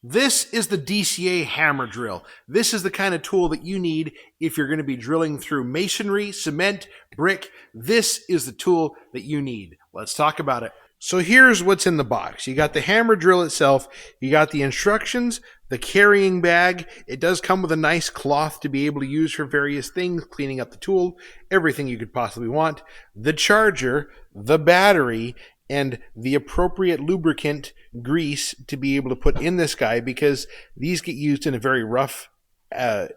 This is the DCA Hammer Drill. This is the kind of tool that you need if you're going to be drilling through masonry, cement, brick. This is the tool that you need. Let's talk about it. So here's what's in the box. You got the hammer drill itself, you got the instructions, the carrying bag. It does come with a nice cloth to be able to use for various things, cleaning up the tool, everything you could possibly want. The charger, the battery, and the appropriate lubricant grease to be able to put in this guy, because these get used in a very rough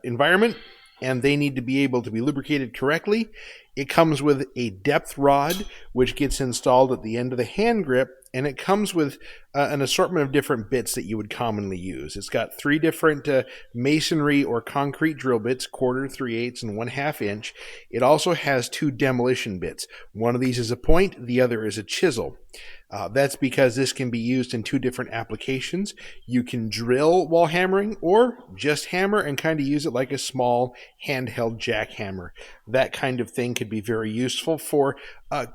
environment and they need to be able to be lubricated correctly. It comes with a depth rod which gets installed at the end of the hand grip, and it comes with an assortment of different bits that you would commonly use. It's got 3 different masonry or concrete drill bits, 1/4, 3/8, and 1/2 inch. It also has 2 demolition bits. One of these is a point, the other is a chisel. That's because this can be used in 2 different applications. You can drill while hammering, or just hammer and kind of use it like a small handheld jackhammer. That kind of thing could be very useful for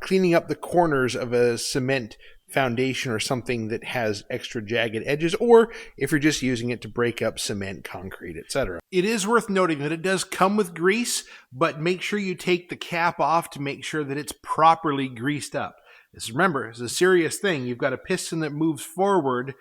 cleaning up the corners of a cement foundation or something that has extra jagged edges, or if you're just using it to break up cement, concrete, etc. It is worth noting that it does come with grease, but make sure you take the cap off to make sure that it's properly greased up. Remember, it's a serious thing. You've got a piston that moves forward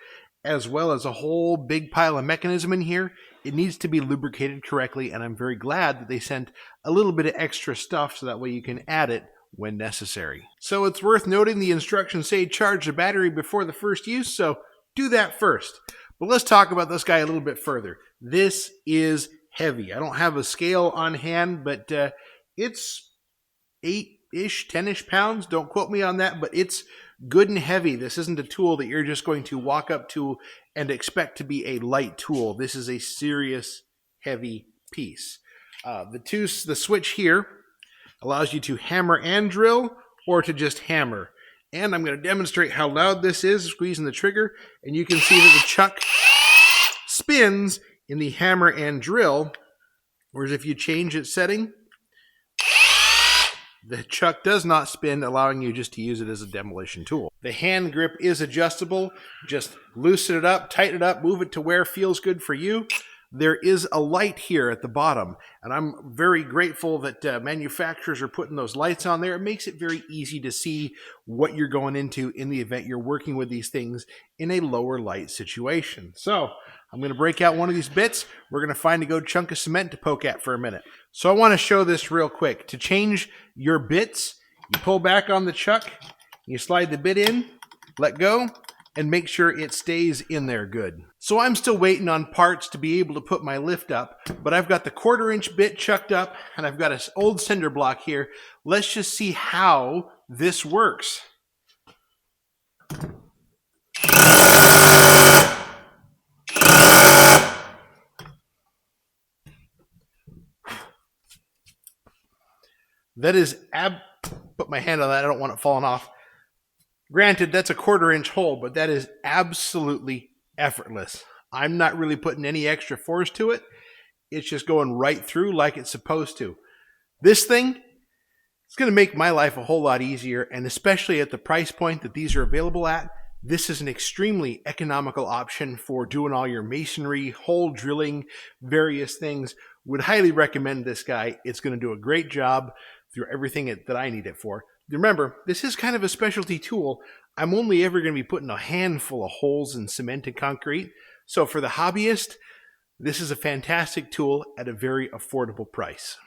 as well as a whole big pile of mechanism in here. It needs to be lubricated correctly, and I'm very glad that they sent a little bit of extra stuff so that way you can add it when necessary. So it's worth noting the instructions say charge the battery before the first use, so do that first. But let's talk about this guy a little bit further. This is heavy. I don't have a scale on hand, but it's 8-ish, 10-ish pounds. Don't quote me on that, but it's good and heavy. This isn't a tool that you're just going to walk up to and expect to be a light tool. This is a serious, heavy piece. The switch here allows you to hammer and drill, or to just hammer. And I'm going to demonstrate how loud this is, squeezing the trigger, and you can see that the chuck spins in the hammer and drill, whereas if you change its setting, the chuck does not spin, allowing you just to use it as a demolition tool. The hand grip is adjustable. Just loosen it up, tighten it up, move it to where feels good for you. There is a light here at the bottom, and I'm very grateful that manufacturers are putting those lights on there. It makes it very easy to see what you're going into in the event you're working with these things in a lower light situation. So I'm going to break out one of these bits. We're going to find a good chunk of cement to poke at for a minute. So I want to show this real quick. To change your bits, you pull back on the chuck, you slide the bit in, let go, and make sure it stays in there good. So I'm still waiting on parts to be able to put my lift up, but I've got the 1/4 inch bit chucked up, and I've got an old cinder block here. Let's just see how this works. That is put my hand on that, I don't want it falling off. Granted, that's a 1/4 inch hole, but that is absolutely effortless. I'm not really putting any extra force to it. It's just going right through like it's supposed to. This thing, it's going to make my life a whole lot easier, and especially at the price point that these are available at, this is an extremely economical option for doing all your masonry, hole drilling, various things. Would highly recommend this guy. It's going to do a great job through everything that I need it for. Remember, this is kind of a specialty tool. I'm only ever going to be putting a handful of holes in cement and concrete. So for the hobbyist, this is a fantastic tool at a very affordable price.